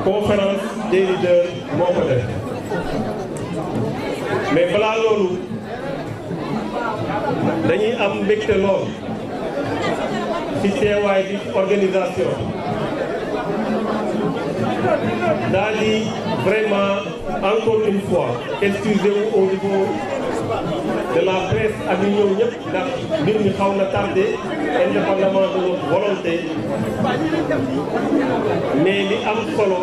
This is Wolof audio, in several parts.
conférence des leaders moo ko def mais balaa loolu dañuy am mbégte lool ci teewaay bi organisation daal di vraiment encore une fois excusez-vous au niveau de la presse ak ñi ñëw ñëpp ndax mbir mi xaw na tardé indépendamment de notre volonté mais li am solo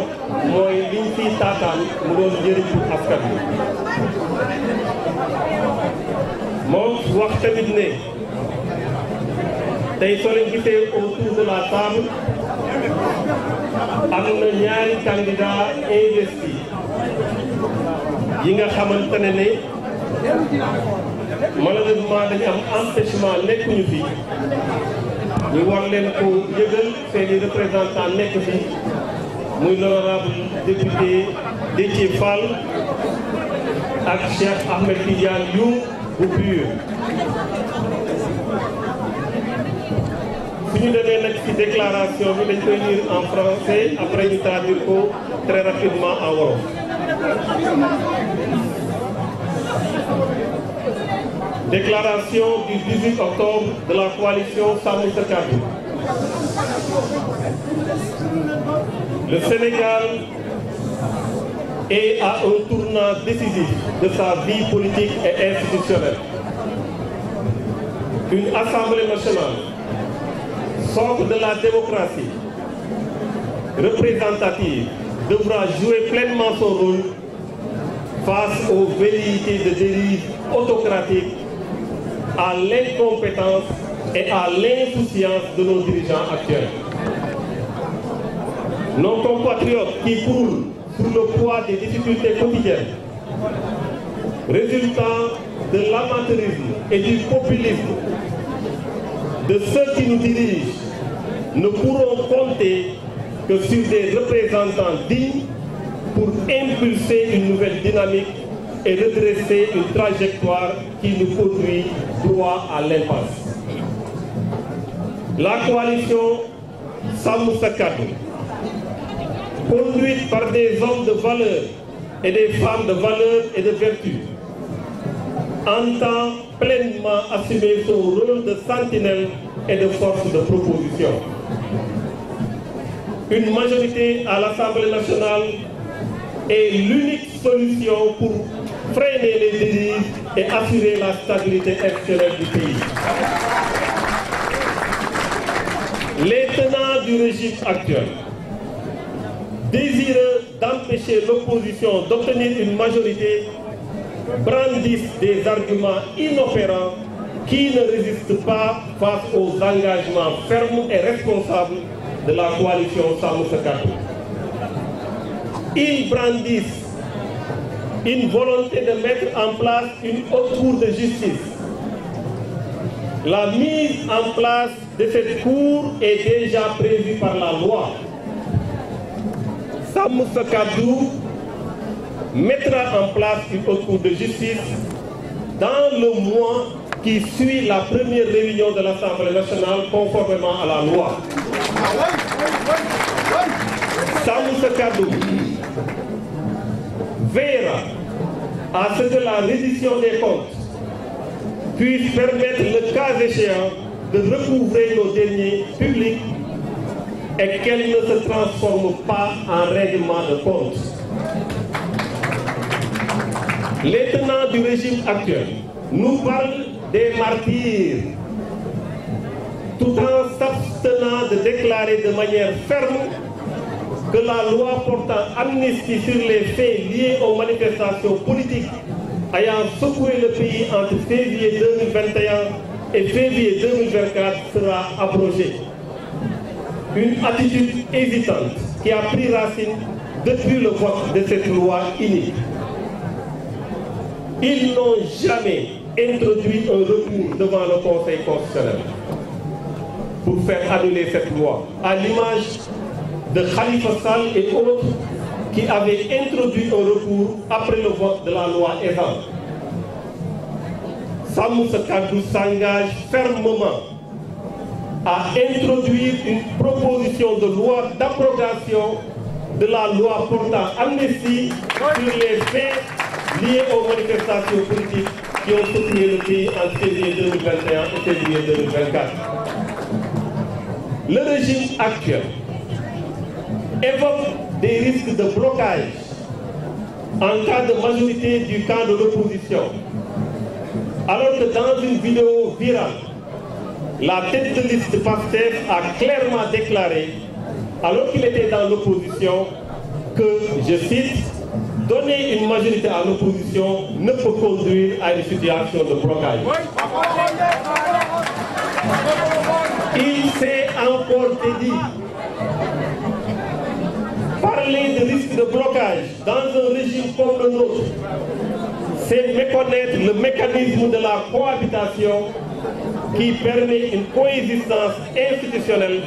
mooy liñ fiy taataan mu doon njëriñ pour askan bi moom wax tamit ne tey soo leen gisee autour de la table am na ñaari candidat investi yi nga xamante ne malheureusement dañu am empêchement nekkuñu fi ñu war leen ko yëgal seeni représentant nekk fi muy l'honorable député Déthié Fall ak Cheikh Ahmed Tidiane Youm bu PUR. su ñu demee nag ci déclaration bi dañ koy lire en français après ñu traduire ko très rapidement en wolof. Déclaration du 18 octobre de la coalition Sàmm Sa Kàddu. Le Sénégal est à un tournant décisif de sa vie politique et institutionnelle. Une Assemblée nationale, socle de la démocratie représentative, devra jouer pleinement son rôle face aux velléités de dérive autocratique, à l'incompétence et à l'insouciance de nos dirigeants actuels. Nos compatriotes qui croulent sous le poids des difficultés quotidiennes, résultant de l'amateurisme et du populisme de ceux qui nous dirigent, ne pourront compter que sur des représentants dignes pour impulser une nouvelle dynamique et redresser une trajectoire qui nous conduit droit à l'impasse. La coalition Sàmm Sa Kàddu, conduite par des hommes de valeur et des femmes de valeur et de vertu, entend pleinement assumer son rôle de sentinelle et de force de proposition. Une majorité à l'Assemblée nationale est l'unique solution pour freiner les dérives et assurer la stabilité institutionnelle du pays. Les tenants du régime actuel, désireux d'empêcher l'opposition d'obtenir une majorité, brandissent des arguments inopérants qui ne résistent pas face aux engagements fermes et responsables de la coalition Sàmm Sa Kàddu. Ils brandissent une volonté de mettre en place une haute cour de justice. La mise en place de cette cour est déjà prévue par la loi. Sàmm Sa Kàddu mettra en place une haute cour de justice dans le mois qui suit la première réunion de l'Assemblée nationale conformément à la loi. Sàmm Sa Kàddu veillera à ce que la reddition des comptes puisse permettre, le cas échéant, de recouvrer nos deniers publics et qu'elle ne se transforme pas en règlement de compte. Les tenants du régime actuel nous parlent des martyrs, tout en s'abstenant de déclarer de manière ferme que la loi portant amnistie sur les faits liés aux manifestations politiques ayant secoué le pays entre février 2021 et février 2024 sera abrogée. Une attitude hésitante qui a pris racine depuis le vote de cette loi inique. Ils n'ont jamais introduit un recours devant le Conseil constitutionnel pour faire annuler cette loi, à l'image de Khalifa Sall et autres qui avaient introduit un recours après le vote de la loi Ezzan. Sàmm Sa Kàddu s'engage fermement à introduire une proposition de loi d'abrogation de la loi portant amnistie sur les faits liés aux manifestations politiques qui ont secoué le pays en février 2021 et février 2024. Le régime actuel évoque des risques de blocage en cas de majorité du camp de l'opposition, alors que dans une vidéo virale, la tête de liste PASTEF a clairement déclaré, alors qu'il était dans l'opposition, que, je cite, « donner une majorité à l'opposition ne peut conduire à une situation de blocage ». Il s'est encore dédié. Parler de risque de blocage dans un régime comme le nôtre, c'est méconnaître le mécanisme de la cohabitation qui permet une coexistence institutionnelle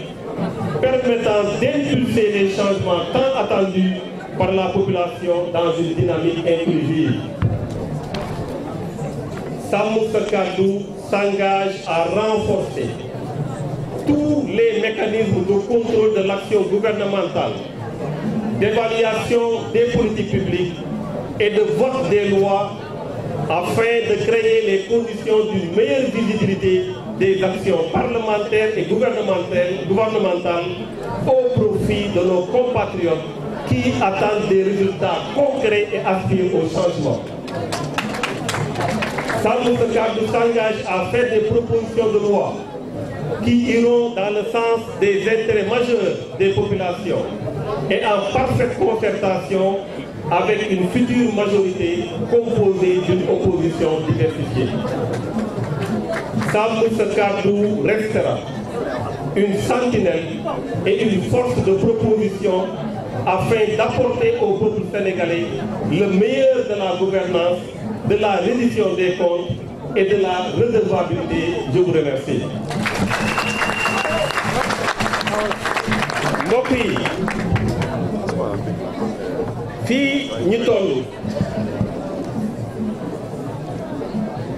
permettant d'impulser les changements tant attendus par la population dans une dynamique inclusive. Sàmm Sa Kàddu s'engage à renforcer tous les mécanismes de contrôle de l'action gouvernementale, d'évaluation des politiques publiques et de vote des lois afin de créer les conditions d'une meilleure visibilité des actions parlementaires et gouvernementales au profit de nos compatriotes qui attendent des résultats concrets et aspirent au changement. Sàmm Sa Kàddu s'engage à faire des propositions de loi qui iront dans le sens des intérêts majeurs des populations et en parfaite concertation avec une future majorité composée d'une opposition diversifiée. Sàmm Sa Kàddu restera une sentinelle et une force de proposition afin d'apporter au peuple sénégalais le meilleur de la gouvernance, de la reddition des comptes et de la redevabilité. Je vous remercie. Mbokk yi, fii ñu toll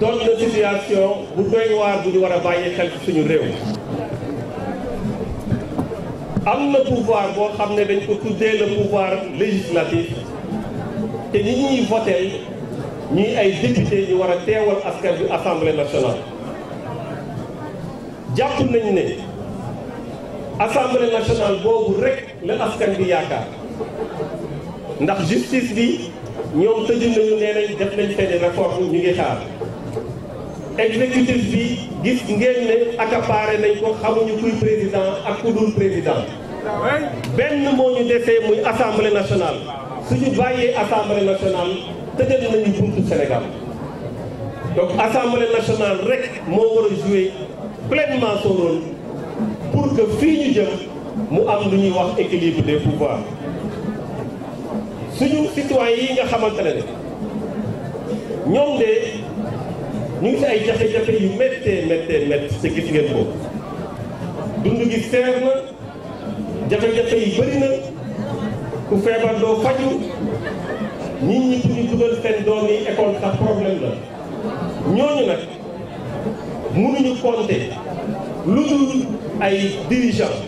doon na situation bu doy waar bu ñu war a bàyyi xel ci suñu réew. Am na pouvoir boo xam ne dañ ko tuddee le pouvoir législatif te ñi ñuy votel ñuy ay député ñu war a teewal askan bi assemblée nationale. Jàpp nañ ne assemblée nationale boobu rek la askan bi yaakaar ndax justice bi ñoom tëju nañu nee nañ def nañ seeni réforme ñu ngi xaar. Exécutif bi gis ngeen ne accaparé nañ ko, xamuñu kuy président ak ku dul président. Benn moo ñu desee muy assemblée nationale. Suñu bàyyee assemblée nationale tëjal nañu buntu Sénégal. Donc assemblée nationale rek moo war a jouer pleinement son rôle pour que fii ñu jëm mu am lu ñuy wax équilibre des pouvoirs. Suñu citoyens yi nga xamante ne ñoom de ñu ngi si ay jafe-jafe yu méttee te gis ngeen ko. Dund gi seer na, jafe-jafe yi bëri na, ku feebar doo faju, nit ñi pour ñu dugal seen doom yi école sax problème la. Ñooñu nag mënuñu compter lu dul ay dirigeants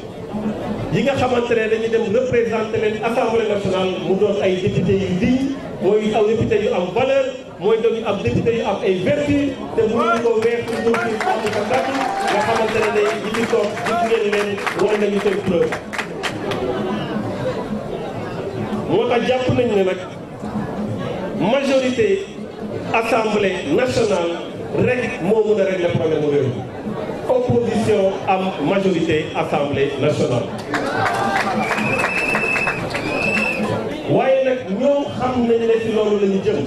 yi nga xamante ne dañuy dem représenter leen assemblée nationale mu doon ay député yu digne, mooy aw député yu am valeur, mooy doon am député yu am ay vertu te mënuñu ko weex ci ñoom ci Sàmm Sa Kàddu nga xamante ne ñi ci toog gis ngeen leen wane nañu seen preuve. Moo tax jàpp nañu ne nag majorité assemblée nationale rek moo mën a régler problème réew mi. Opposition am majorité assemblée nationale. waaye nag ñoom xam nañ ne ci loolu la ñu jëm.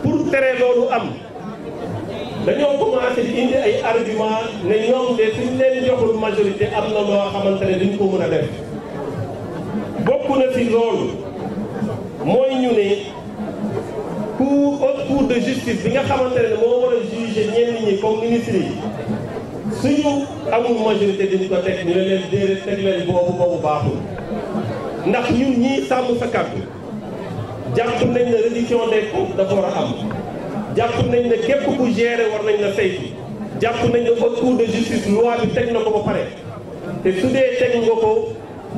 Pour tere loolu am dañoo commencé di indi ay argument ne ñoom de suñ leen joxul majorité am na loo xamante ne duñ ko mën a def. Bokk na ci loolu mooy ñu ne cour de justice bi nga xamante ne moo war a juger ñenn ñi comme ministre yi suñu amul majorité dañu ko teg ñu ne leen déedéet teg leen boobu baaxul. Ndax ñun ñii Sàmm Sa Kàddu jàpp nañ ne reddition des comptes dafa war a am, jàpp nañ ne képp ku gérer war nañ la saytu, jàpp nañ ne haute cour de justice loi bi teg na ko ba pare te su dee teg nga ko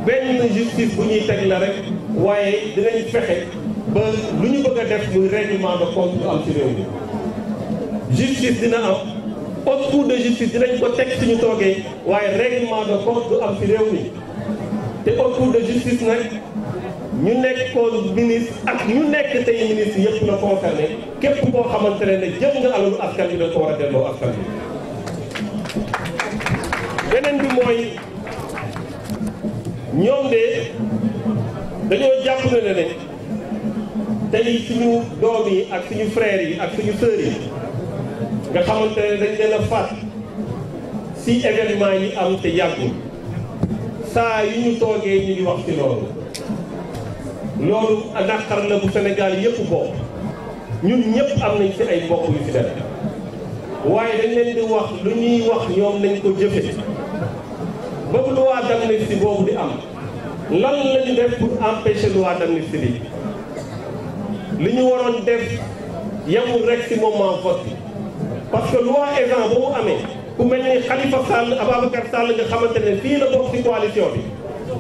benn justice bu ñuy teg la rek waaye dinañ fexe ba lu ñu bëgg a def muy règlement de compte du am ci réew mi justice dina am haute cour de justice dinañ ko teg suñu toogee waaye règlement de compte du am ci réew mi te haute cour de justice nag ñu nekkoon ministre ak ñu nekk tey ministre yëpp la concerné képp koo xamante ne jël nga alalu askan bi da ko war a delloo askan bi beneen bi mooy ñoom de dañoo jàpp ne tey suñu doom yi ak suñu frères yi ak suñu sœurs yi nga xamante ne dañ leen a faat si événement yi am te yàggul saa yu ñu toogee ñu ngi wax ci loolu naqar la bu Sénégal yëpp bokk ñun ñëpp am nañ ci ay mbokk yu fi def waaye dañ leen di wax lu ñuy wax ñoom nañ ko jëfe ba loi d'amnistie boobu di am lan la ñu def pour empêcher loi d'amnistie bi li ñu waroon def yemul rek ci moment vote bi parce que loi Ezzan ba mu amee ku mel ni Khalifa Sall Ababacar Sall nga xamante ne fii la bokk ci coalition bi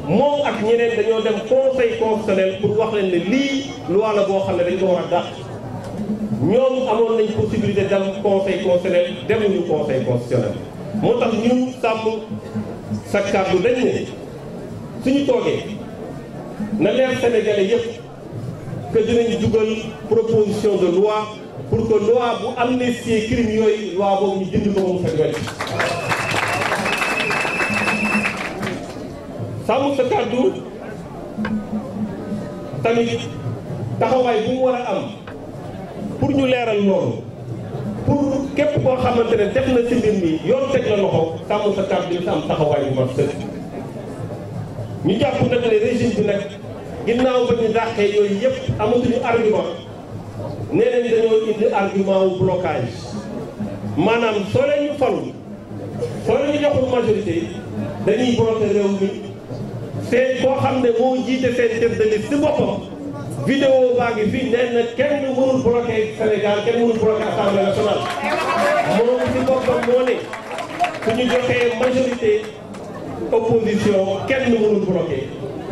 moom ak ñeneen dañoo dem conseil constitutionnel pour wax leen ne lii loi la boo xam ne dañ ko war a dàq ñoom amoon nañ possibilité dem conseil constitutionnel demuñu conseil constitutionnel moo tax ñun sàmm sa kàddu dañ ne suñu toogee na leer sénégalais yëpp que dinañ dugal proposition de loi pour que loi bu amnistie crime yooyu loi boobu ñu jënd ko moom sa wet sàmm sa kàddu tamit taxawaay bu mu war a am pour ñu leeral loolu pour képp koo xamante ne def na ci mbir mi yoon teg la loxo sàmm sa kàddu dina am taxawaay bu mat sëkk ñu jàpp nag ne régime bi nag ginnaaw ba ñu dàqee yooyu yëpp amatuñu argument nee nañ dañoo indi argument wu blocage maanaam soo leen ñu falul soo leen ñu joxul majorité dañuy bloqué réew mi seen koo xam ne moo jiite seen tête de liste ci boppam vidéo baa ngi fii nee na kenn mënul bloqué Sénégal kenn mënul bloqué Assemblée nationale moom ci boppam moo ne suñu joxee majorité opposition kenn mënul bloqué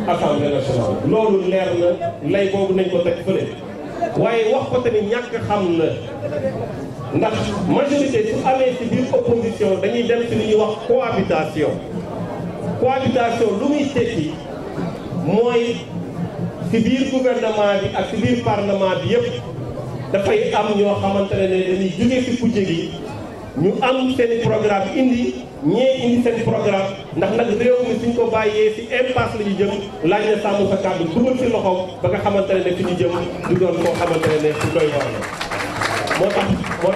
Assemblée nationale loolu leer na lay boobu nañ ko teg fële waaye wax ko tamit ñàkk xam la ndax majorité su amee ci biir opposition dañuy dem ci li ñuy wax cohabitation lu muy tekki mooy ci biir gouvernement bi ak ci biir parlement bi yëpp dafay am ñoo xamante ne dañuy jógee ci kujje gi ñu am seen programme indi ñee indi seen programme ndax nag réew mi suñ ko bàyyee ci impasse la ñu jëm laaj na sàmm sa kàddu dugal ci loxoom ba nga xamante ne fi ñu jëm du doon koo xamante ne fu doy waar la moo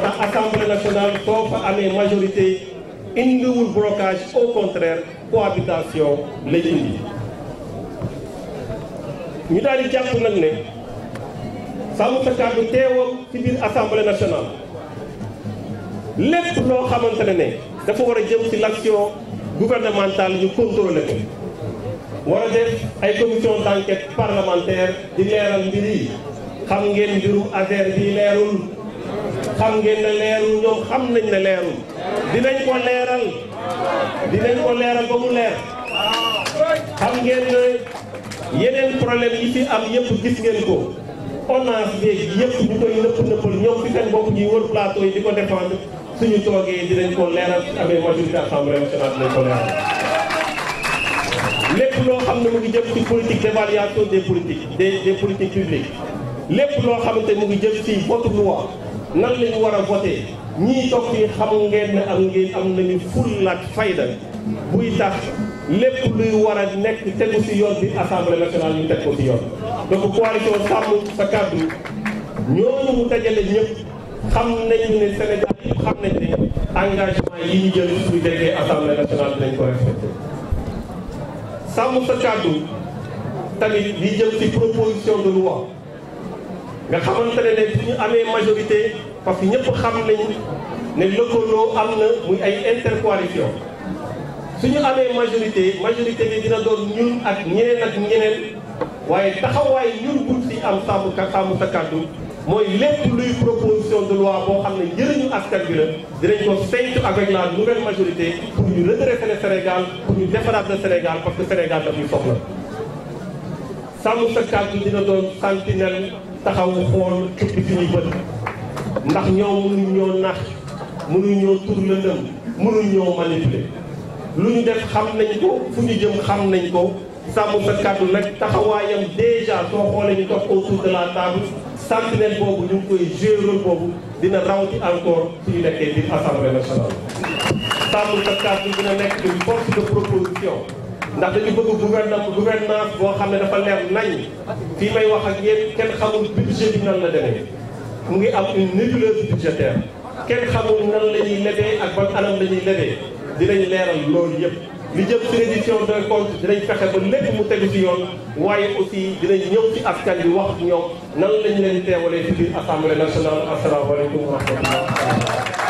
tax assemblée nationale soo fa amee majorité indiwul blocage au contraire cohabitation lay indi ñu daal di jàpp nag ne sàmm sa kàddu teewam ci biir assemblée nationale lépp loo xamante ne dafa war a jëm ci l'action gouvernementale ñu contrôler ko war a def ay commission d'enquête parlementaire di leeral mbir yi xam ngeen mbirum ASER bi leerul xam ngeen ne leerul ñoom xam nañ ne leerul dinañ ko leeral ba mu leer xam ngeen ne yeneen problème yi fi am yëpp gis ngeen ko ONAS beeg yëpp ñu koy nëppal ñoom ci seen bopp ñuy wër plateau yi di ko défendre suñu toogee dinañ ko leeral amee majorité assemblée nationale dinañ ko leeral lépp loo xam ne mu ngi jëm ci politique d'évaluation des politiques publiques lépp loo xamante mu ngi jëm ci vote loi nan la ñu war a voté ñii toog fii xam ngeen ne am nañu fulla ak fayda buy tax lépp luy war a nekk tegu ci yoon bi assemblée nationale ñu teg ko ci yoon donc coalition sàmm sa kàddu ñooñu mu dajale ñëpp xam nañu ne Sénégal yi xam nañ ne engagement yi ñu jël suñu déggee assemblée nationale dinañ ko respecté sàmm sa kàddu tamit di jëm ci proposition de loi nga xamante ne suñu amee majorité parce que ñëpp xam nañu ne lëkkaloo am na muy ay intercoalition suñu amee majorité bi dina doon ñun ak ñeneen waaye taxawaay ñun buñ ci am sàmm sa kàddu mooy lépp luy proposition de loi boo xam ne njëriñu askan bi la dinañ ko saytu avec la nouvelle majorité pour ñu redresser le Sénégal pour ñu defaraat le Sénégal parce que Sénégal daf ñu soxla. sàmm sa kàddu dina doon sentinelle taxaw xool xippi suñuy bët ndax ñoom mënuñ ñoo nax mënuñ ñoo tur lëndëm mënuñ ñoo manipuler lu ñu def xam nañ ko fu ñu jëm xam nañ ko. sàmm sa kàddu nag taxawaayam déjà soo xoolee ñu toog autour de la table sentinelle boobu ñu ngi koy jouer rôle boobu dina rawati encore suñu nekkee biir assemblée nationale. sàmm sa kàddu dina nekk une force de proposition ndax dañu bëgg gouvernance boo xam ne dafa leer nañ fii may wax ak yéen kenn xamul budget bi nan la demee mu ngi am une nébuleuse budgétaire kenn xamul nan la ñuy lebee ak ban anam la ñuy lebee dinañ leeral loolu yëpp. li jëm ci reddition des comptes dinañ fexe ba lépp mu tegu ci yoon waaye aussi dinañ ñëw ci askan bi wax ak ñoom nan lañ leen teewalee ci biir assemblée nationale. asalaamaaleykum wa rahmatullah.